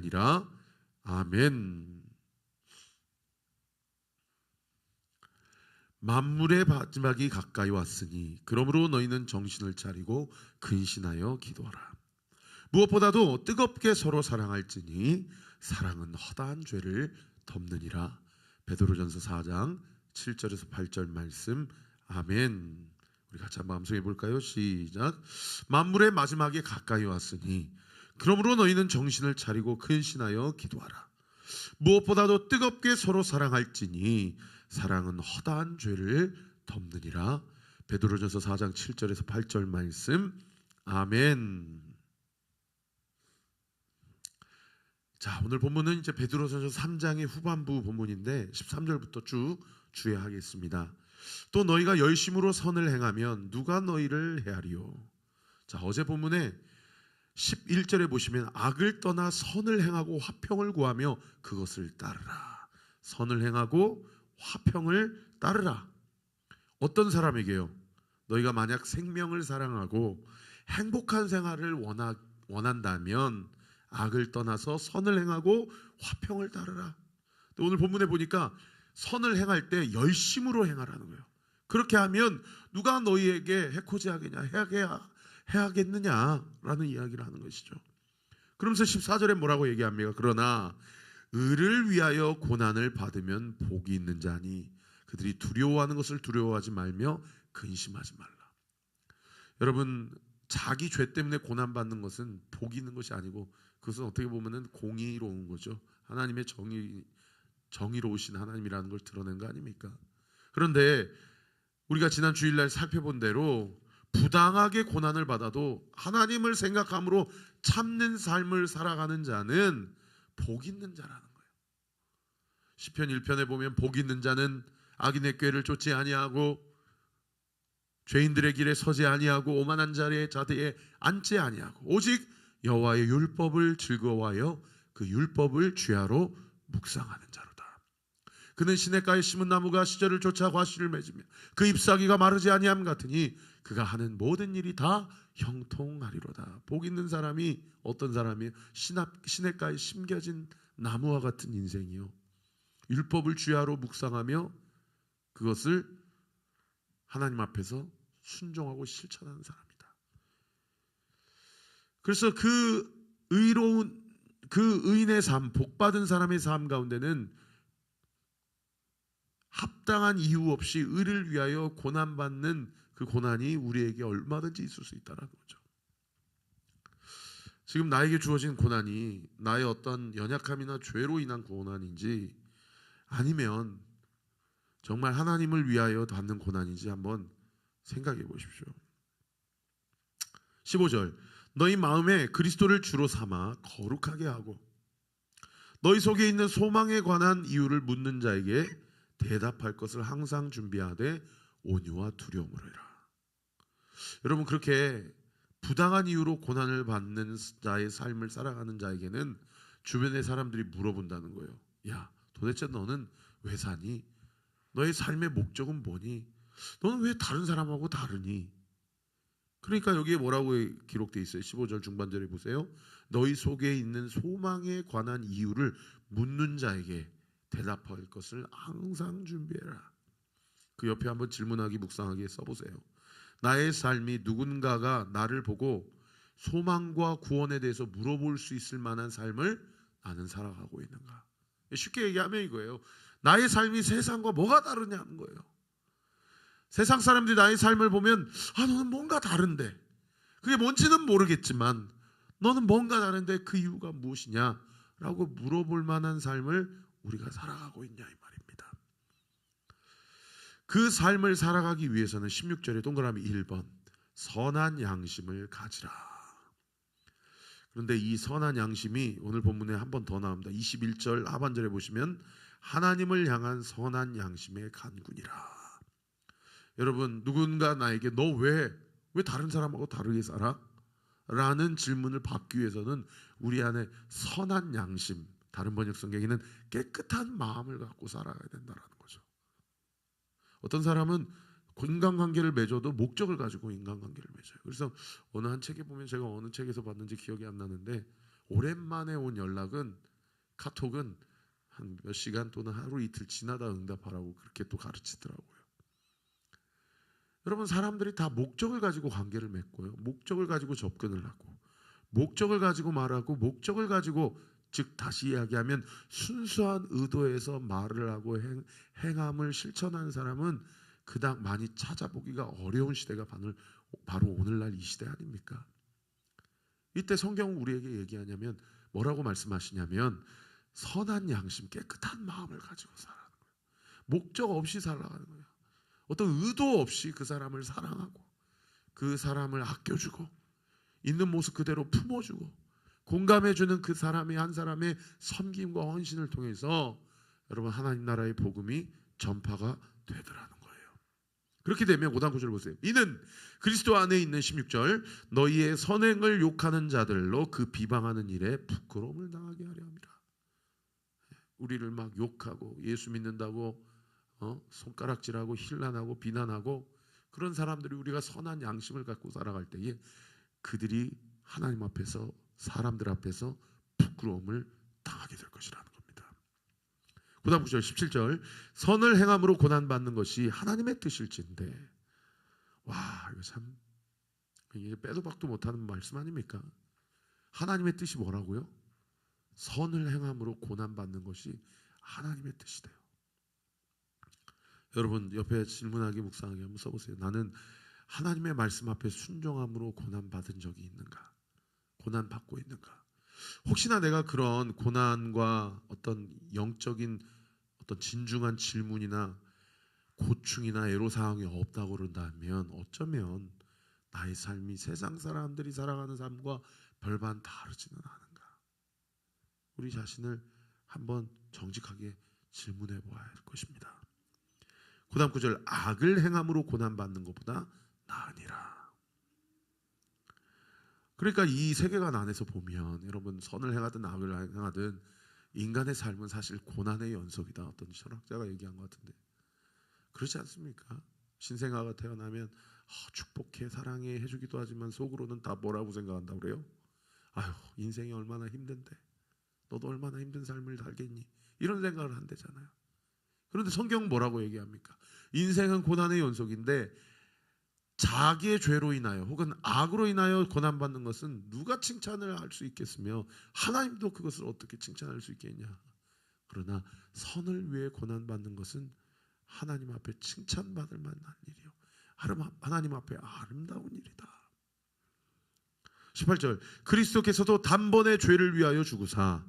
이라. 아멘. 만물의 마지막이 가까이 왔으니 그러므로 너희는 정신을 차리고 근신하여 기도하라. 무엇보다도 뜨겁게 서로 사랑할지니 사랑은 허다한 죄를 덮느니라. 베드로전서 4장 7절에서 8절 말씀. 아멘. 우리 같이 한번 암송해 볼까요? 시작. 만물의 마지막이 가까이 왔으니 그러므로 너희는 정신을 차리고 근신하여 기도하라. 무엇보다도 뜨겁게 서로 사랑할지니 사랑은 허다한 죄를 덮느니라. 베드로전서 4장 7절에서 8절 말씀. 아멘. 자, 오늘 본문은 이제 베드로전서 3장의 후반부 본문인데 13절부터 쭉 주의하겠습니다. 또 너희가 열심으로 선을 행하면 누가 너희를 헤아리요. 자, 어제 본문에 11절에 보시면 악을 떠나 선을 행하고 화평을 구하며 그것을 따르라. 선을 행하고 화평을 따르라. 어떤 사람에게요? 너희가 만약 생명을 사랑하고 행복한 생활을 원한다면 악을 떠나서 선을 행하고 화평을 따르라. 오늘 본문에 보니까 선을 행할 때 열심으로 행하라는 거예요. 그렇게 하면 누가 너희에게 해코지하겠냐, 해하겠느냐라는 이야기를 하는 것이죠. 그러면서 14절에 뭐라고 얘기합니까? 그러나 의를 위하여 고난을 받으면 복이 있는 자니 그들이 두려워하는 것을 두려워하지 말며 근심하지 말라. 여러분, 자기 죄 때문에 고난받는 것은 복이 있는 것이 아니고 그것은 어떻게 보면 공의로운 거죠. 하나님의 정의로우신 하나님이라는 걸 드러낸 거 아닙니까? 그런데 우리가 지난 주일날 살펴본 대로 부당하게 고난을 받아도 하나님을 생각함으로 참는 삶을 살아가는 자는 복 있는 자라는 거예요. 시편 1편에 보면 복 있는 자는 악인의 꾀를 쫓지 아니하고 죄인들의 길에 서지 아니하고 오만한 자리에 앉지 아니하고 오직 여호와의 율법을 즐거워하여 그 율법을 주야로 묵상하는 자로다. 그는 시냇가에 심은 나무가 시절을 쫓아 과실을 맺으며 그 잎사귀가 마르지 아니함 같으니 그가 하는 모든 일이 다 형통하리로다. 복 있는 사람이 어떤 사람이에요? 시냇가에 심겨진 나무와 같은 인생이요. 율법을 주야로 묵상하며 그것을 하나님 앞에서 순종하고 실천하는 사람이다. 그래서 그 의인의 삶, 복받은 사람의 삶 가운데는 합당한 이유 없이 의를 위하여 고난받는 그 고난이 우리에게 얼마든지 있을 수 있다는 거죠. 지금 나에게 주어진 고난이 나의 어떤 연약함이나 죄로 인한 고난인지 아니면 정말 하나님을 위하여 받는 고난인지 한번 생각해 보십시오. 15절. 너희 마음에 그리스도를 주로 삼아 거룩하게 하고 너희 속에 있는 소망에 관한 이유를 묻는 자에게 대답할 것을 항상 준비하되 온유와 두려움으로 해라. 여러분, 그렇게 부당한 이유로 고난을 받는 자의 삶을 살아가는 자에게는 주변의 사람들이 물어본다는 거예요. 야, 도대체 너는 왜 사니? 너의 삶의 목적은 뭐니? 너는 왜 다른 사람하고 다르니? 그러니까 여기에 뭐라고 기록되어 있어요? 15절 중반절에 보세요. 너희 속에 있는 소망에 관한 이유를 묻는 자에게 대답할 것을 항상 준비해라. 그 옆에 한번 질문하기 묵상하기 써보세요. 나의 삶이 누군가가 나를 보고 소망과 구원에 대해서 물어볼 수 있을 만한 삶을 나는 살아가고 있는가? 쉽게 얘기하면 이거예요. 나의 삶이 세상과 뭐가 다르냐는 거예요. 세상 사람들이 나의 삶을 보면 너는 뭔가 다른데, 그게 뭔지는 모르겠지만 너는 뭔가 다른데 그 이유가 무엇이냐 라고 물어볼 만한 삶을 우리가 살아가고 있냐 이 말입니다. 그 삶을 살아가기 위해서는 16절에 동그라미 1번 선한 양심을 가지라. 그런데 이 선한 양심이 오늘 본문에 한 번 더 나옵니다. 21절 하반절에 보시면 하나님을 향한 선한 양심의 간군이라. 여러분, 누군가 나에게 너 왜 다른 사람하고 다르게 살아? 라는 질문을 받기 위해서는 우리 안에 선한 양심, 다른 번역 성경에는 깨끗한 마음을 갖고 살아야 된다는 거죠. 어떤 사람은 인간관계를 맺어도 목적을 가지고 인간관계를 맺어요. 그래서 어느 한 책에 보면, 제가 어느 책에서 봤는지 기억이 안 나는데, 오랜만에 온 연락은, 카톡은 한 몇 시간 또는 하루 이틀 지나다 응답하라고 그렇게 또 가르치더라고요. 여러분, 사람들이 다 목적을 가지고 관계를 맺고요, 목적을 가지고 접근을 하고, 목적을 가지고 말하고, 목적을 가지고, 즉 다시 이야기하면 순수한 의도에서 말을 하고 행함을 실천하는 사람은 그닥 많이 찾아보기가 어려운 시대가 바로 오늘날 이 시대 아닙니까? 이때 성경은 우리에게 얘기하냐면 뭐라고 말씀하시냐면 선한 양심, 깨끗한 마음을 가지고 살아가는 거예요. 목적 없이 살아가는 거예요. 어떤 의도 없이 그 사람을 사랑하고, 그 사람을 아껴주고, 있는 모습 그대로 품어주고, 공감해주는 그 사람의 한 사람의 섬김과 헌신을 통해서 여러분, 하나님 나라의 복음이 전파가 되더라는 거예요. 그렇게 되면 5단 9절 보세요. 이는 그리스도 안에 있는 16절 너희의 선행을 욕하는 자들로 그 비방하는 일에 부끄러움을 당하게 하려 함이라. 우리를 막 욕하고 예수 믿는다고 손가락질하고 힐난하고 비난하고 그런 사람들이 우리가 선한 양심을 갖고 살아갈 때에 그들이 하나님 앞에서, 사람들 앞에서 부끄러움을 당하게 될 것이라는 겁니다. 그 다음 9절 17절 선을 행함으로 고난받는 것이 하나님의 뜻일진데, 와, 이거 참 이게 빼도 박도 못하는 말씀 아닙니까? 하나님의 뜻이 뭐라고요? 선을 행함으로 고난받는 것이 하나님의 뜻이래요. 여러분, 옆에 질문하기 묵상하기 한번 써보세요. 나는 하나님의 말씀 앞에 순종함으로 고난받은 적이 있는가? 고난받고 있는가? 혹시나 내가 그런 고난과 어떤 영적인 어떤 진중한 질문이나 고충이나 애로사항이 없다고 그런다면 어쩌면 나의 삶이 세상 사람들이 살아가는 삶과 별반 다르지는 않은가? 우리 자신을 한번 정직하게 질문해 보아야 할 것입니다. 그 다음 9절 악을 행함으로 고난받는 것보다 나으니라. 그러니까 이 세계관 안에서 보면 여러분, 선을 행하든 악을 행하든 인간의 삶은 사실 고난의 연속이다. 어떤 철학자가 얘기한 것 같은데 그렇지 않습니까? 신생아가 태어나면 축복해 사랑해 해주기도 하지만 속으로는 다 뭐라고 생각한다고 그래요? 아휴, 인생이 얼마나 힘든데 너도 얼마나 힘든 삶을 살겠니? 이런 생각을 한대잖아요. 그런데 성경은 뭐라고 얘기합니까? 인생은 고난의 연속인데 자기의 죄로 인하여 혹은 악으로 인하여 고난받는 것은 누가 칭찬을 할 수 있겠으며 하나님도 그것을 어떻게 칭찬할 수 있겠냐? 그러나 선을 위해 고난받는 것은 하나님 앞에 칭찬받을 만한 일이요, 하나님 앞에 아름다운 일이다. 18절 그리스도께서도 단번에 죄를 위하여 죽으사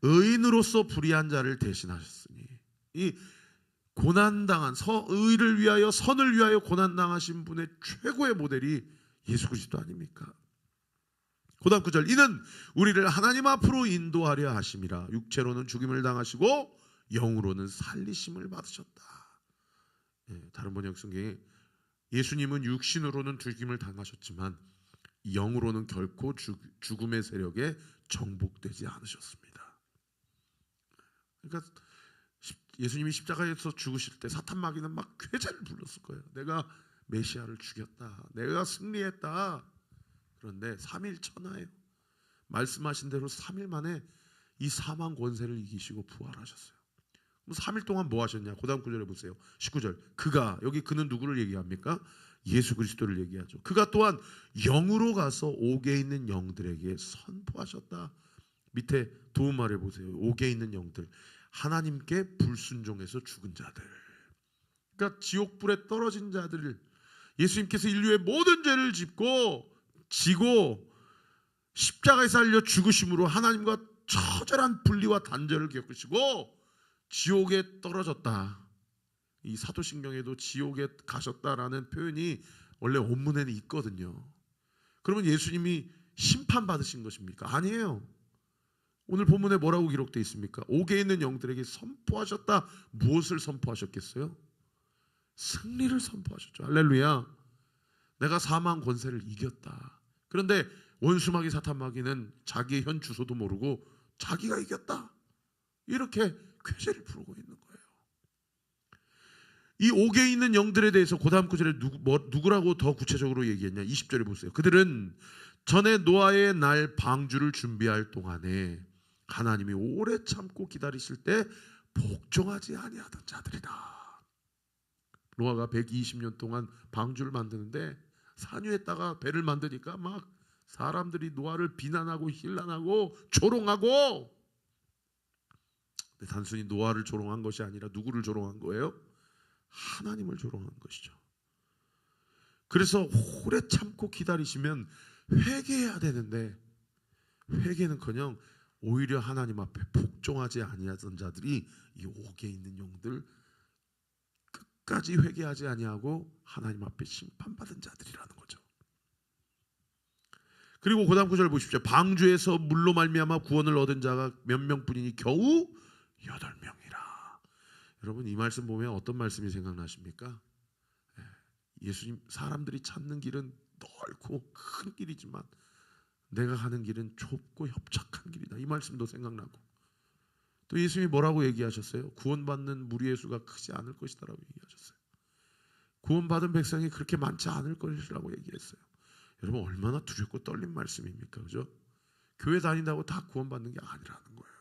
의인으로서 불의한 자를 대신하셨으니, 이 고난당한 의를 위하여, 선을 위하여 고난당하신 분의 최고의 모델이 예수 그리스도 아닙니까? 그 다음 9절 이는 우리를 하나님 앞으로 인도하려 하심이라. 육체로는 죽임을 당하시고 영으로는 살리심을 받으셨다. 다른 번역 성경에 예수님은 육신으로는 죽임을 당하셨지만 영으로는 결코 죽음의 세력에 정복되지 않으셨습니다. 그러니까 예수님이 십자가에서 죽으실 때 사탄 마귀는 막 쾌재를 불렀을 거예요. 내가 메시아를 죽였다, 내가 승리했다. 그런데 3일 천하예요. 말씀하신 대로 3일 만에 이 사망 권세를 이기시고 부활하셨어요. 그럼 3일 동안 뭐 하셨냐? 그 다음 구절에 보세요. 19절 그가, 여기 그는 누구를 얘기합니까? 예수 그리스도를 얘기하죠. 그가 또한 영으로 가서 옥에 있는 영들에게 선포하셨다. 밑에 도움말해 보세요. 옥에 있는 영들, 하나님께 불순종해서 죽은 자들, 그러니까 지옥불에 떨어진 자들을 예수님께서 인류의 모든 죄를 지고 십자가에 달려 죽으심으로 하나님과 처절한 분리와 단절을 겪으시고 지옥에 떨어졌다. 이 사도신경에도 지옥에 가셨다라는 표현이 원래 원문에는 있거든요. 그러면 예수님이 심판받으신 것입니까? 아니에요. 오늘 본문에 뭐라고 기록되어 있습니까? 옥에 있는 영들에게 선포하셨다. 무엇을 선포하셨겠어요? 승리를 선포하셨죠. 할렐루야. 내가 사망 권세를 이겼다. 그런데 원수마귀 사탄마귀는 자기의 현 주소도 모르고 자기가 이겼다, 이렇게 쾌재를 부르고 있는 거예요. 이 옥에 있는 영들에 대해서 그 다음 구절에 누구라고 더 구체적으로 얘기했냐? 20절에 보세요. 그들은 전에 노아의 날 방주를 준비할 동안에 하나님이 오래 참고 기다리실 때 복종하지 아니하던 자들이다. 노아가 120년 동안 방주를 만드는데 산 위에다가 배를 만드니까 막 사람들이 노아를 비난하고 힐난하고 조롱하고, 단순히 노아를 조롱한 것이 아니라 누구를 조롱한 거예요? 하나님을 조롱한 것이죠. 그래서 오래 참고 기다리시면 회개해야 되는데 회개는커녕 오히려 하나님 앞에 복종하지 아니하던 자들이 이 옥에 있는 영들, 끝까지 회개하지 아니하고 하나님 앞에 심판받은 자들이라는 거죠. 그리고 그 다음 구절 보십시오. 방주에서 물로 말미암아 구원을 얻은 자가 몇 명뿐이니 겨우 8명이라. 여러분, 이 말씀 보면 어떤 말씀이 생각나십니까? 예수님, 사람들이 찾는 길은 넓고 큰 길이지만 내가 가는 길은 좁고 협착한 길이다. 이 말씀도 생각나고, 또 예수님이 뭐라고 얘기하셨어요? 구원받는 무리의 수가 크지 않을 것이다라고 얘기하셨어요. 구원받은 백성이 그렇게 많지 않을 것이라고 얘기했어요. 여러분, 얼마나 두렵고 떨린 말씀입니까? 그죠? 교회 다닌다고 다 구원받는 게 아니라는 거예요.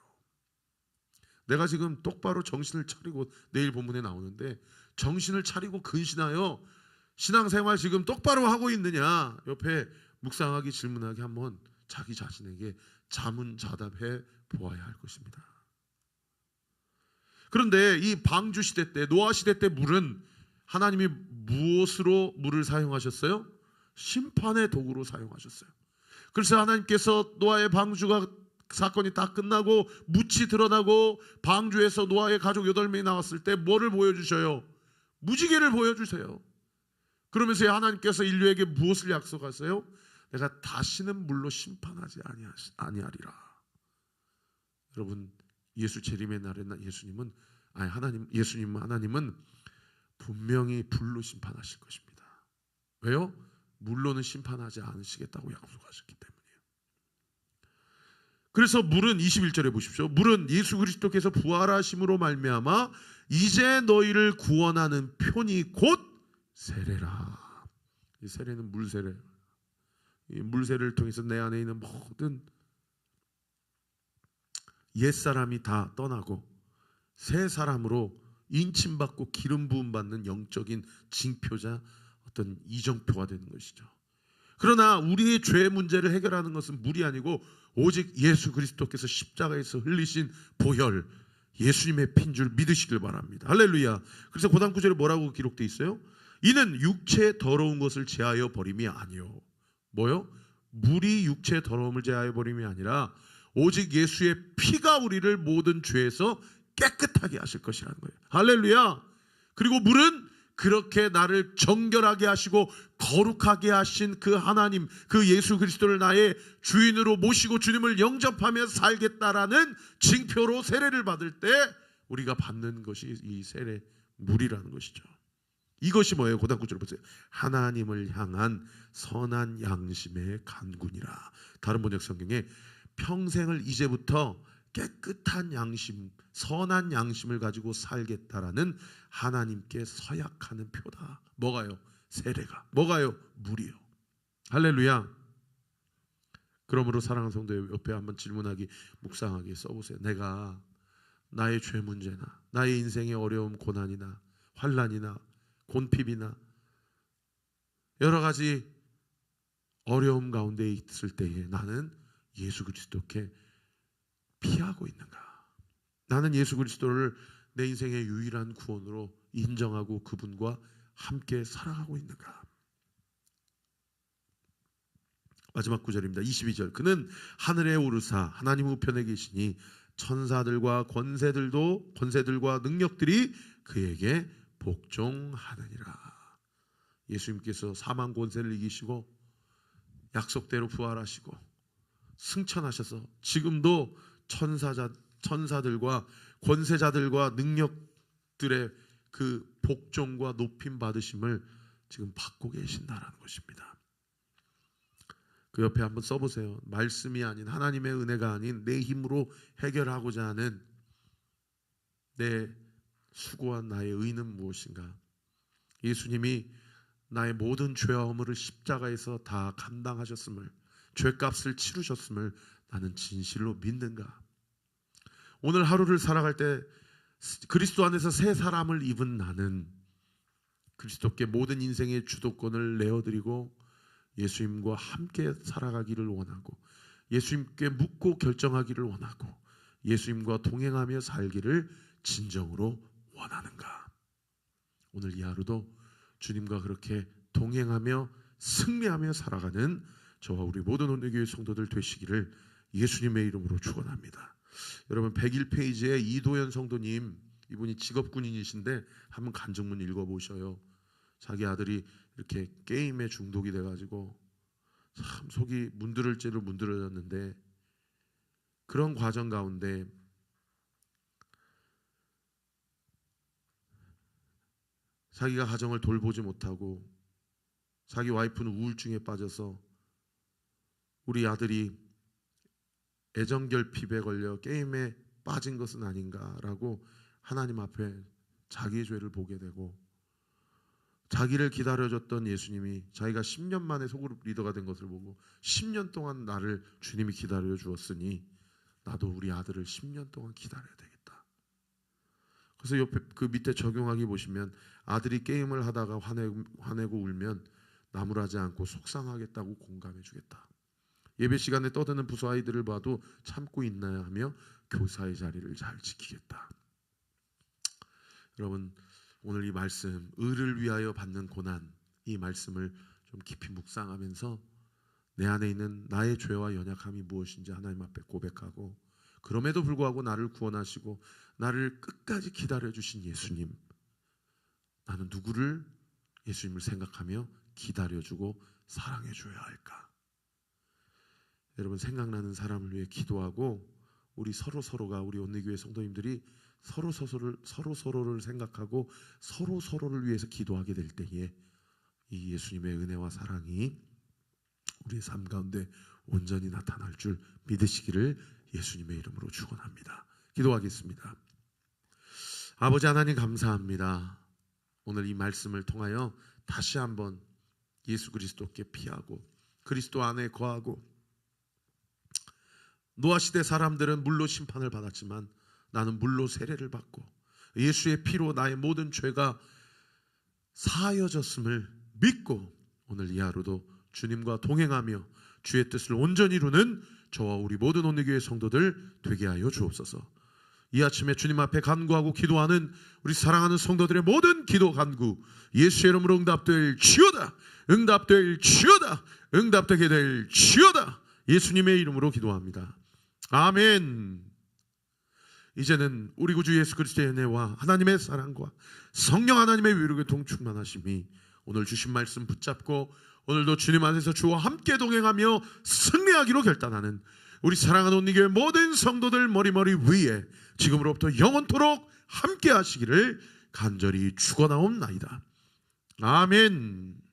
내가 지금 똑바로 정신을 차리고, 내일 본문에 나오는데 정신을 차리고 근신하여 신앙생활 지금 똑바로 하고 있느냐, 옆에 묵상하기 질문하기 한번 자기 자신에게 자문자답해 보아야 할 것입니다. 그런데 이 방주 시대 때, 노아 시대 때 물은 하나님이 무엇으로 물을 사용하셨어요? 심판의 도구로 사용하셨어요. 그래서 하나님께서 노아의 방주가 사건이 다 끝나고 묻이 드러나고 방주에서 노아의 가족 8명이 나왔을 때 뭐를 보여주셔요? 무지개를 보여주세요. 그러면서 하나님께서 인류에게 무엇을 약속하세요? 내가 다시는 물로 심판하지 아니하리라. 여러분, 예수 재림의 날에 하나님은 분명히 불로 심판하실 것입니다. 왜요? 물로는 심판하지 않으시겠다고 약속하셨기 때문이에요. 그래서 물은 21절에 보십시오. 물은 예수 그리스도께서 부활하심으로 말미암아 이제 너희를 구원하는 편이 곧 세례라. 이 세례는 물세례. 이 물세례를 통해서 내 안에 있는 모든 옛사람이 다 떠나고 새 사람으로 인침받고 기름 부음 받는 영적인 징표자, 어떤 이정표가 되는 것이죠. 그러나 우리의 죄 문제를 해결하는 것은 물이 아니고 오직 예수 그리스도께서 십자가에서 흘리신 보혈, 예수님의 핀 줄 믿으시길 바랍니다. 할렐루야. 그래서 그 다음 구절에 뭐라고 기록되어 있어요? 이는 육체의 더러운 것을 제하여 버림이 아니요. 뭐요? 물이 육체의 더러움을 제하여 버림이 아니라 오직 예수의 피가 우리를 모든 죄에서 깨끗하게 하실 것이라는 거예요. 할렐루야. 그리고 물은 그렇게 나를 정결하게 하시고 거룩하게 하신 그 하나님, 그 예수 그리스도를 나의 주인으로 모시고 주님을 영접하며 살겠다라는 징표로 세례를 받을 때 우리가 받는 것이 이 세례 물이라는 것이죠. 이것이 뭐예요? 고단 구절 보세요. 하나님을 향한 선한 양심의 간군이라. 다른 번역 성경에 평생을 이제부터 깨끗한 양심, 선한 양심을 가지고 살겠다라는 하나님께 서약하는 표다. 뭐가요? 세례가. 뭐가요? 물이요. 할렐루야. 그러므로 사랑하는 성도 옆에 한번 질문하기, 묵상하기 써보세요. 내가 나의 죄 문제나 나의 인생의 어려움, 고난이나 환난이나 곤핍이나 여러 가지 어려움 가운데 있을 때에 나는 예수 그리스도께 피하고 있는가? 나는 예수 그리스도를 내 인생의 유일한 구원으로 인정하고 그분과 함께 살아가고 있는가? 마지막 구절입니다. 22절. 그는 하늘에 오르사 하나님 우편에 계시니 천사들과 권세들과 능력들이 그에게 복종하느니라. 예수님께서 사망 권세를 이기시고 약속대로 부활하시고 승천하셔서 지금도 천사들과 권세자들과 능력들의 그 복종과 높임 받으심을 지금 받고 계신다라는 것입니다. 그 옆에 한번 써보세요. 말씀이 아닌, 하나님의 은혜가 아닌 내 힘으로 해결하고자 하는 내 수고한 나의 의는 무엇인가? 예수님이 나의 모든 죄와 허물을 십자가에서 다 감당하셨음을, 죄값을 치르셨음을 나는 진실로 믿는가? 오늘 하루를 살아갈 때 그리스도 안에서 새 사람을 입은 나는 그리스도께 모든 인생의 주도권을 내어드리고 예수님과 함께 살아가기를 원하고 예수님께 묻고 결정하기를 원하고 예수님과 동행하며 살기를 진정으로 원하는가? 오늘 이 하루도 주님과 그렇게 동행하며 승리하며 살아가는 저와 우리 모든 온누리교회 성도들 되시기를 예수님의 이름으로 축원합니다. 여러분 101페이지에 이도현 성도님, 이분이 직업군인이신데 한번 간증문 읽어보셔요. 자기 아들이 이렇게 게임에 중독이 돼가지고 참 속이 문드러질 대로 문드러졌는데 그런 과정 가운데 자기가 가정을 돌보지 못하고 자기 와이프는 우울증에 빠져서 우리 아들이 애정결핍에 걸려 게임에 빠진 것은 아닌가라고 하나님 앞에 자기의 죄를 보게 되고 자기를 기다려줬던 예수님이 자기가 10년 만에 소그룹 리더가 된 것을 보고 10년 동안 나를 주님이 기다려 주었으니 나도 우리 아들을 10년 동안 기다려야 되겠다. 그래서 옆에 그 밑에 적용하기 보시면 아들이 게임을 하다가 화내고 울면 나무라지 않고 속상하겠다고 공감해 주겠다. 예배 시간에 떠드는 부서 아이들을 봐도 참고 있나야 하며 교사의 자리를 잘 지키겠다. 여러분 오늘 이 말씀 의를 위하여 받는 고난, 이 말씀을 좀 깊이 묵상하면서 내 안에 있는 나의 죄와 연약함이 무엇인지 하나님 앞에 고백하고 그럼에도 불구하고 나를 구원하시고 나를 끝까지 기다려주신 예수님, 나는 누구를 예수님을 생각하며 기다려주고 사랑해줘야 할까? 여러분 생각나는 사람을 위해 기도하고 우리 서로가 우리 온누리교회 성도님들이 서로를 생각하고 서로를 위해서 기도하게 될 때에 이 예수님의 은혜와 사랑이 우리의 삶 가운데 온전히 나타날 줄 믿으시기를 예수님의 이름으로 축원합니다. 기도하겠습니다. 아버지 하나님 감사합니다. 오늘 이 말씀을 통하여 다시 한번 예수 그리스도께 피하고 그리스도 안에 거하고 노아 시대 사람들은 물로 심판을 받았지만 나는 물로 세례를 받고 예수의 피로 나의 모든 죄가 사하여졌음을 믿고 오늘 이 하루도 주님과 동행하며 주의 뜻을 온전히 이루는 저와 우리 모든 온누리교회 성도들 되게 하여 주옵소서. 이 아침에 주님 앞에 간구하고 기도하는 우리 사랑하는 성도들의 모든 기도 간구 예수의 이름으로 응답될 지어다, 응답될 지어다, 응답되게 될 지어다. 예수님의 이름으로 기도합니다. 아멘. 이제는 우리 구주 예수 그리스도의 은혜와 하나님의 사랑과 성령 하나님의 위로의 동충만하심이 오늘 주신 말씀 붙잡고 오늘도 주님 안에서 주와 함께 동행하며 승리하기로 결단하는 우리 사랑하는 온누리교회 모든 성도들 머리 위에 지금으로부터 영원토록 함께 하시기를 간절히 축원하옵나이다. 아멘.